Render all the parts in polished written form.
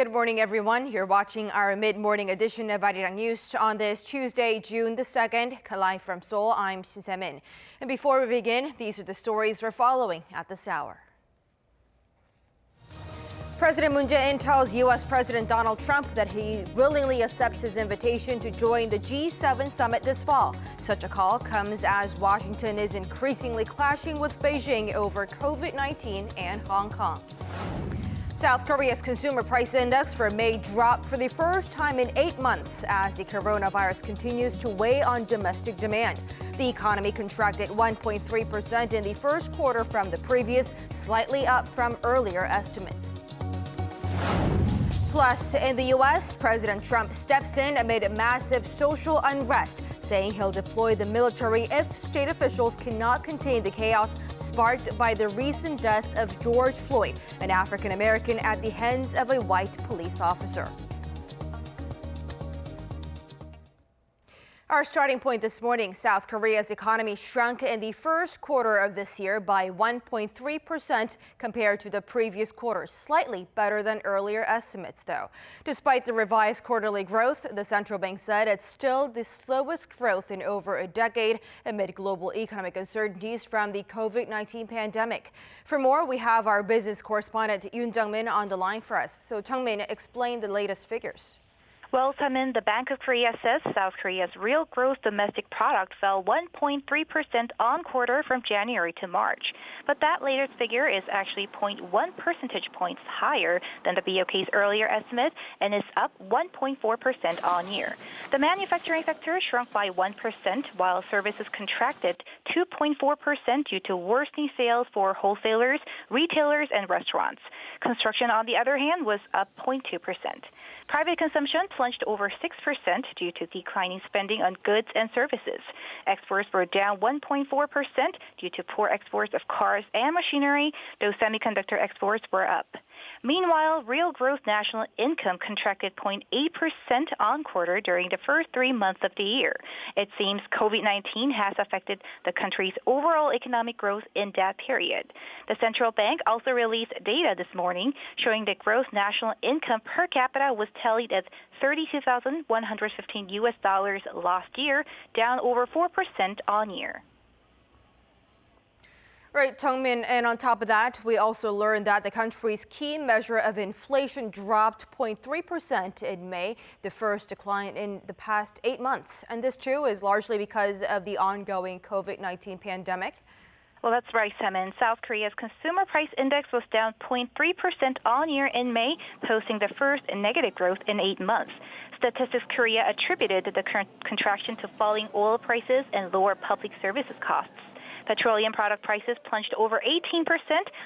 Good morning, everyone. You're watching our mid-morning edition of Arirang News on this Tuesday, June the 2nd. Live from Seoul, I'm Jaein. And before we begin, these are the stories we're following at this hour. President Moon Jae-in tells U.S. President Donald Trump that he willingly accepts his invitation to join the G7 summit this fall. Such a call comes as Washington is increasingly clashing with Beijing over COVID-19 and Hong Kong. South Korea's consumer price index for May dropped for the first time in 8 months as the coronavirus continues to weigh on domestic demand. The economy contracted 1.3% in the first quarter from the previous, slightly up from earlier estimates. Plus, in the U.S., President Trump steps in amid massive social unrest, saying he'll deploy the military if state officials cannot contain the chaos sparked by the recent death of George Floyd, an African-American at the hands of a white police officer. Our starting point this morning, South Korea's economy shrunk in the first quarter of this year by 1.3% compared to the previous quarter, slightly better than earlier estimates, though. Despite the revised quarterly growth, the central bank said it's still the slowest growth in over a decade amid global economic uncertainties from the COVID-19 pandemic. For more, we have our business correspondent Yoon Jung-min on the line for us. So, Jung-min, explain the latest figures. Well, Taemin, the Bank of Korea says South Korea's real gross domestic product fell 1.3% on quarter from January to March. But that latest figure is actually 0.1 percentage points higher than the BOK's earlier estimate and is up 1.4% on year. The manufacturing sector shrunk by 1%, while services contracted 2.4% due to worsening sales for wholesalers, retailers, and restaurants. Construction, on the other hand, was up 0.2%. Private consumption plunged over 6% due to declining spending on goods and services. Exports were down 1.4% due to poor exports of cars and machinery, though semiconductor exports were up. Meanwhile, real gross national income contracted 0.8% on quarter during the first 3 months of the year. It seems COVID-19 has affected the country's overall economic growth in that period. The central bank also released data this morning showing that gross national income per capita was tallied at $32,115 last year, down over 4% on year. Right, Jung-min, and on top of that, we also learned that the country's key measure of inflation dropped 0.3% in May, the first decline in the past 8 months. And this, too, is largely because of the ongoing COVID-19 pandemic. Well, that's right, Taemin. South Korea's consumer price index was down 0.3% on year in May, posting the first negative growth in 8 months. Statistics Korea attributed the current contraction to falling oil prices and lower public services costs. Petroleum product prices plunged over 18%,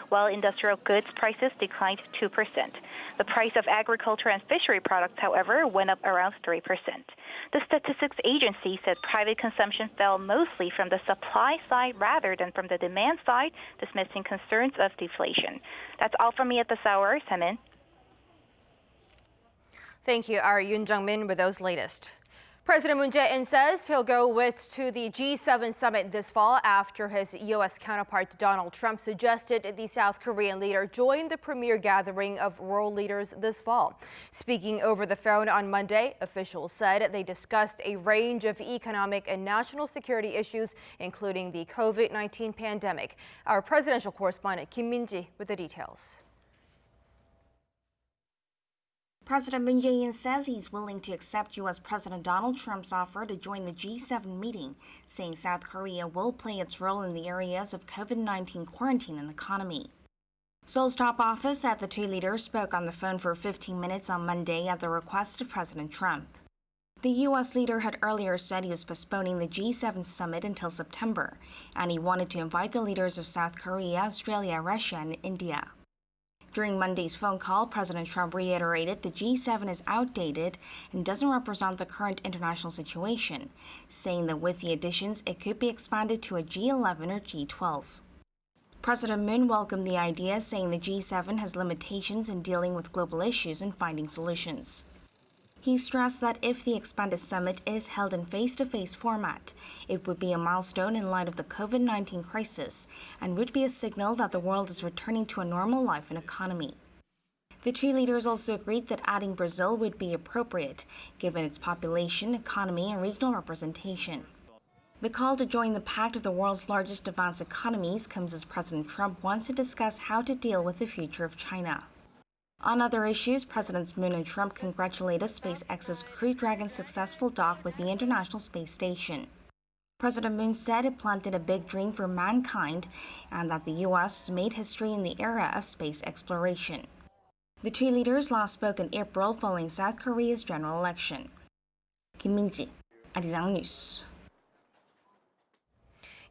while industrial goods prices declined 2%. The price of agriculture and fishery products, however, went up around 3%. The statistics agency said private consumption fell mostly from the supply side rather than from the demand side, dismissing concerns of deflation. That's all from me at this hour. Taemin. Thank you, our Yoon Jung-min, with those latest. President Moon Jae-in says he'll go to the G7 summit this fall after his U.S. counterpart Donald Trump suggested the South Korean leader join the premier gathering of world leaders this fall. Speaking over the phone on Monday, officials said they discussed a range of economic and national security issues, including the COVID-19 pandemic. Our presidential correspondent Kim Min-ji with the details. President Moon Jae-in says he's willing to accept U.S. President Donald Trump's offer to join the G7 meeting, saying South Korea will play its role in the areas of COVID-19 quarantine and economy. Seoul's top office said the two leaders spoke on the phone for 15 minutes on Monday at the request of President Trump. The U.S. leader had earlier said he was postponing the G7 summit until September, and he wanted to invite the leaders of South Korea, Australia, Russia, and India. During Monday's phone call, President Trump reiterated the G7 is outdated and doesn't represent the current international situation, saying that with the additions, it could be expanded to a G11 or G12. President Moon welcomed the idea, saying the G7 has limitations in dealing with global issues and finding solutions. He stressed that if the expanded summit is held in face-to-face format, it would be a milestone in light of the COVID-19 crisis and would be a signal that the world is returning to a normal life and economy. The two leaders also agreed that adding Brazil would be appropriate, given its population, economy, and regional representation. The call to join the pact of the world's largest advanced economies comes as President Trump wants to discuss how to deal with the future of China. On other issues, Presidents Moon and Trump congratulated SpaceX's Crew Dragon's successful dock with the International Space Station. President Moon said it planted a big dream for mankind and that the U.S. made history in the era of space exploration. The two leaders last spoke in April following South Korea's general election. Kim Min-ji, Arirang News.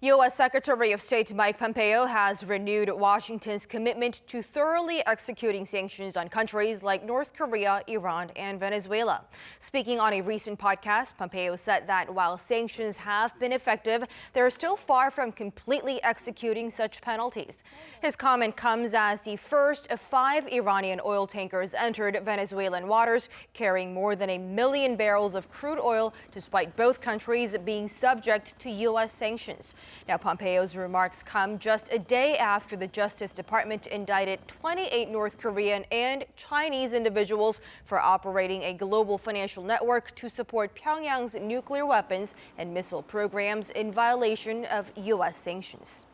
U.S. Secretary of State Mike Pompeo has renewed Washington's commitment to thoroughly executing sanctions on countries like North Korea, Iran, and Venezuela. Speaking on a recent podcast, Pompeo said that while sanctions have been effective, they're still far from completely executing such penalties. His comment comes as the first of 5 Iranian oil tankers entered Venezuelan waters, carrying more than 1 million barrels of crude oil, despite both countries being subject to U.S. sanctions. Now, Pompeo's remarks come just a day after the Justice Department indicted 28 North Korean and Chinese individuals for operating a global financial network to support Pyongyang's nuclear weapons and missile programs in violation of U.S. sanctions.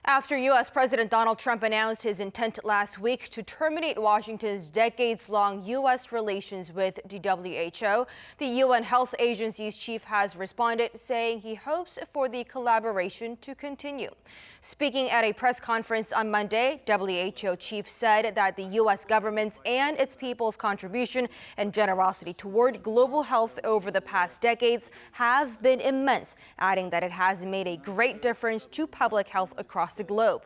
After U.S. President Donald Trump announced his intent last week to terminate Washington's decades-long U.S. relations with the WHO, the UN Health Agency's chief has responded, saying he hopes for the collaboration to continue. Speaking at a press conference on Monday, WHO chief said that the U.S. government's and its people's contribution and generosity toward global health over the past decades have been immense, adding that it has made a great difference to public health across the globe.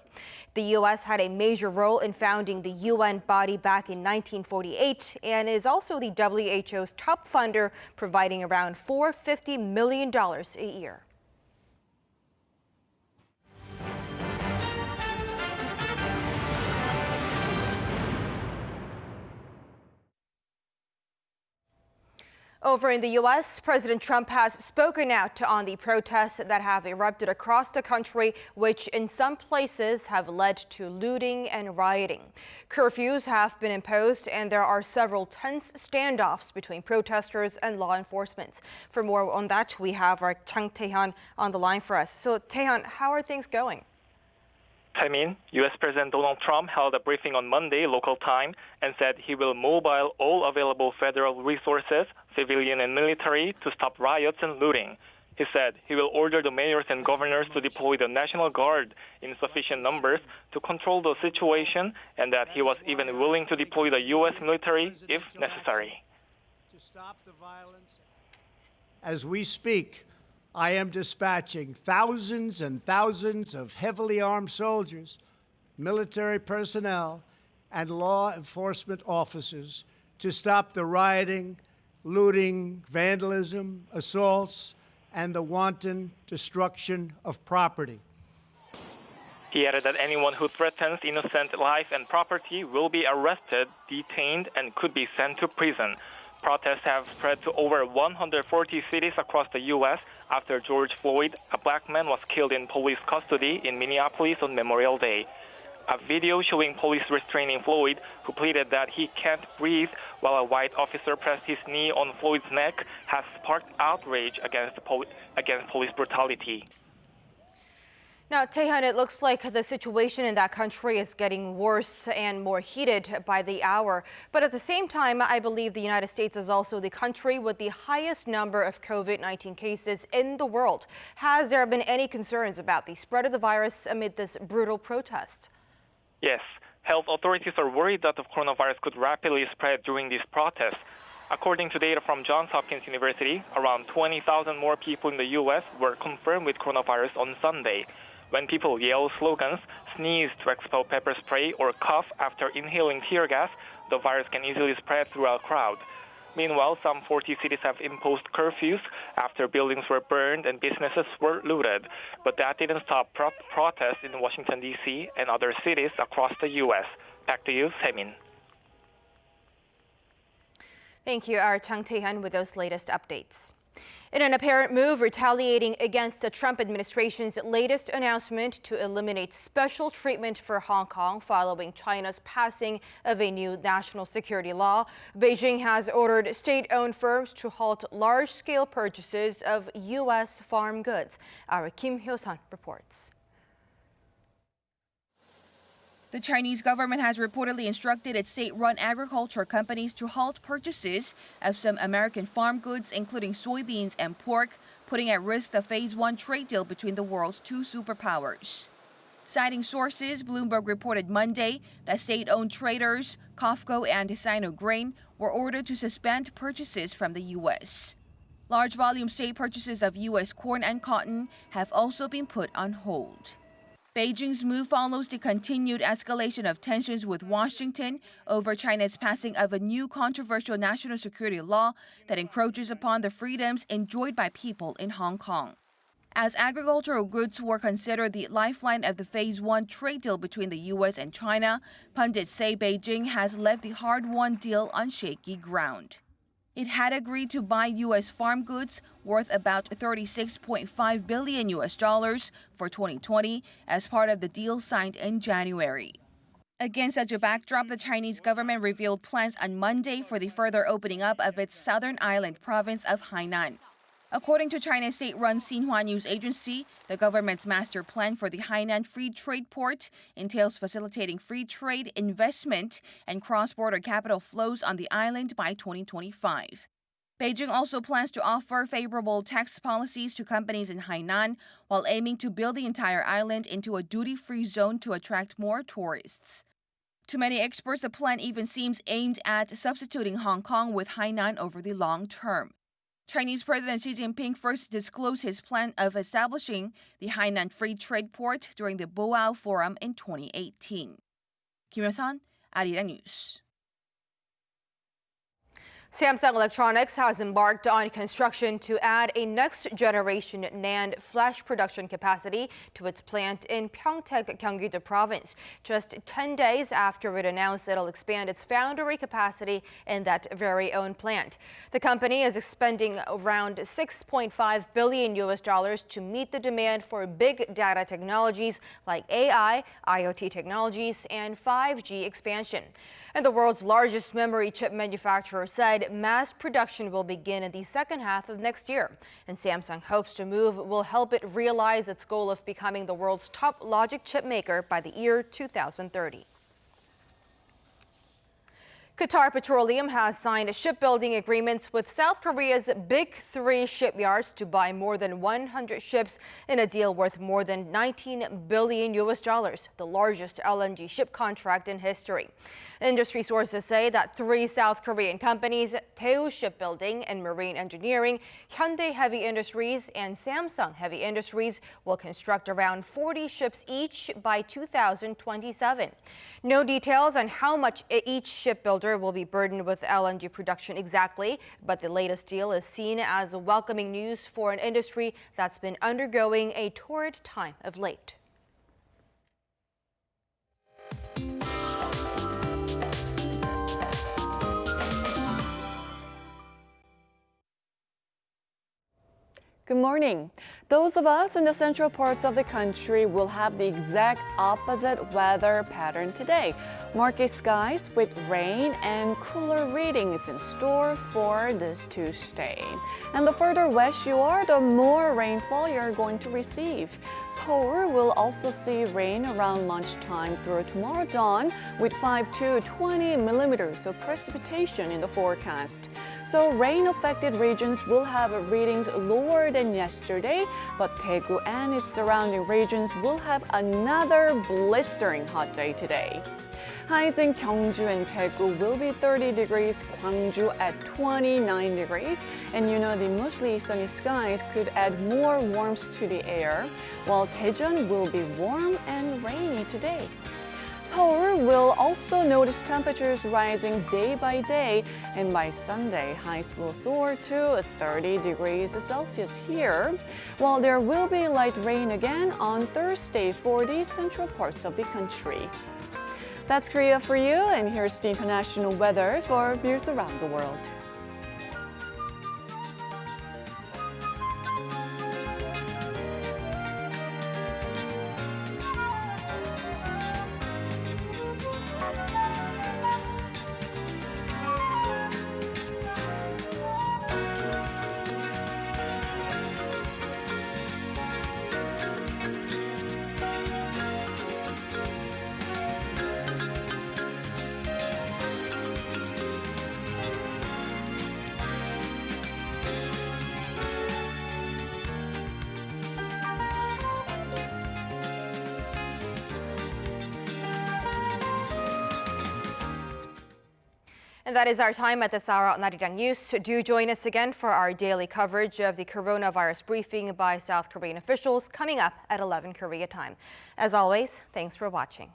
The U.S. had a major role in founding the UN body back in 1948 and is also the WHO's top funder, providing around $450 million a year. Over in the U.S., President Trump has spoken out on the protests that have erupted across the country, which in some places have led to looting and rioting. Curfews have been imposed, and there are several tense standoffs between protesters and law enforcement. For more on that, we have our Chang Tae-hyun on the line for us. So, Tae-hyun, how are things going? Taemin, U.S. President Donald Trump held a briefing on Monday local time and said he will mobile all available federal resources, civilian and military, to stop riots and looting. He said he will order the mayors and governors to deploy the National Guard in sufficient numbers to control the situation, and that he was even willing to deploy the U.S. military if necessary. To stop the violence. As we speak, I am dispatching thousands and thousands of heavily armed soldiers, military personnel, and law enforcement officers to stop the rioting, looting, vandalism, assaults, and the wanton destruction of property. He added that anyone who threatens innocent life and property will be arrested, detained, and could be sent to prison. Protests have spread to over 140 cities across the U.S. after George Floyd, a black man, was killed in police custody in Minneapolis on Memorial Day. A video showing police restraining Floyd, who pleaded that he can't breathe while a white officer pressed his knee on Floyd's neck, has sparked outrage against police brutality. Now, Tae-hyun, it looks like the situation in that country is getting worse and more heated by the hour. But at the same time, I believe the United States is also the country with the highest number of COVID-19 cases in the world. Has there been any concerns about the spread of the virus amid this brutal protest? Yes, health authorities are worried that the coronavirus could rapidly spread during these protests. According to data from Johns Hopkins University, around 20,000 more people in the U.S. were confirmed with coronavirus on Sunday. When people yell slogans, sneeze to expel pepper spray, or cough after inhaling tear gas, the virus can easily spread through a crowd. Meanwhile, some 40 cities have imposed curfews after buildings were burned and businesses were looted. But that didn't stop protests in Washington, D.C. and other cities across the U.S. Back to you, Semin. Thank you, our Chang Tae-hyun, with those latest updates. In an apparent move retaliating against the Trump administration's latest announcement to eliminate special treatment for Hong Kong following China's passing of a new national security law, Beijing has ordered state-owned firms to halt large-scale purchases of U.S. farm goods. Our Kim Hyo-sun reports. The Chinese government has reportedly instructed its state-run agriculture companies to halt purchases of some American farm goods, including soybeans and pork, putting at risk the Phase 1 trade deal between the world's two superpowers. Citing sources, Bloomberg reported Monday that state-owned traders, COFCO and Sino Grain, were ordered to suspend purchases from the U.S. Large volume state purchases of U.S. corn and cotton have also been put on hold. Beijing's move follows the continued escalation of tensions with Washington over China's passing of a new controversial national security law that encroaches upon the freedoms enjoyed by people in Hong Kong. As agricultural goods were considered the lifeline of the Phase 1 trade deal between the U.S. and China, pundits say Beijing has left the hard-won deal on shaky ground. It had agreed to buy U.S. farm goods worth about $36.5 billion for 2020 as part of the deal signed in January. Against such a backdrop, the Chinese government revealed plans on Monday for the further opening up of its southern island province of Hainan. According to China's state-run Xinhua News Agency, the government's master plan for the Hainan Free Trade Port entails facilitating free trade, investment, and cross-border capital flows on the island by 2025. Beijing also plans to offer favorable tax policies to companies in Hainan while aiming to build the entire island into a duty-free zone to attract more tourists. To many experts, the plan even seems aimed at substituting Hong Kong with Hainan over the long term. Chinese President Xi Jinping first disclosed his plan of establishing the Hainan Free Trade Port during the Boao Forum in 2018. Kim Hyo-sun, Arirang News. Samsung Electronics has embarked on construction to add a next-generation NAND flash production capacity to its plant in Pyeongtaek, Gyeonggi-do Province, just 10 days after it announced it'll expand its foundry capacity in that very own plant. The company is expending around $6.5 billion to meet the demand for big data technologies like AI, IoT technologies, and 5G expansion. And the world's largest memory chip manufacturer said mass production will begin in the second half of next year. And Samsung hopes the move will help it realize its goal of becoming the world's top logic chip maker by the year 2030. Qatar Petroleum has signed shipbuilding agreements with South Korea's big three shipyards to buy more than 100 ships in a deal worth more than $19 billion, the largest LNG ship contract in history. Industry sources say that three South Korean companies, Daegu Shipbuilding and Marine Engineering, Hyundai Heavy Industries, and Samsung Heavy Industries, will construct around 40 ships each by 2027. No details on how much each shipbuilder will be burdened with LNG production exactly, but the latest deal is seen as welcoming news for an industry that's been undergoing a torrid time of late. Good morning. Those of us in the central parts of the country will have the exact opposite weather pattern today. Murky skies with rain and cooler readings in store for this Tuesday. And the further west you are, the more rainfall you're going to receive. Seoul will also see rain around lunchtime through tomorrow dawn with 5 to 20 millimeters of precipitation in the forecast. So rain-affected regions will have readings lower than yesterday, but Daegu and its surrounding regions will have another blistering hot day today. Highs in Gyeongju and Daegu will be 30 degrees, Gwangju at 29 degrees, and the mostly sunny skies could add more warmth to the air, while Daejeon will be warm and rainy today. Seoul will also notice temperatures rising day by day, and by Sunday, highs will soar to 30 degrees Celsius here, while there will be light rain again on Thursday for the central parts of the country. That's Korea for you, and here's the international weather for news around the world. And that is our time at this hour on Arirang News. Do join us again for our daily coverage of the coronavirus briefing by South Korean officials coming up at 11 Korea time. As always, thanks for watching.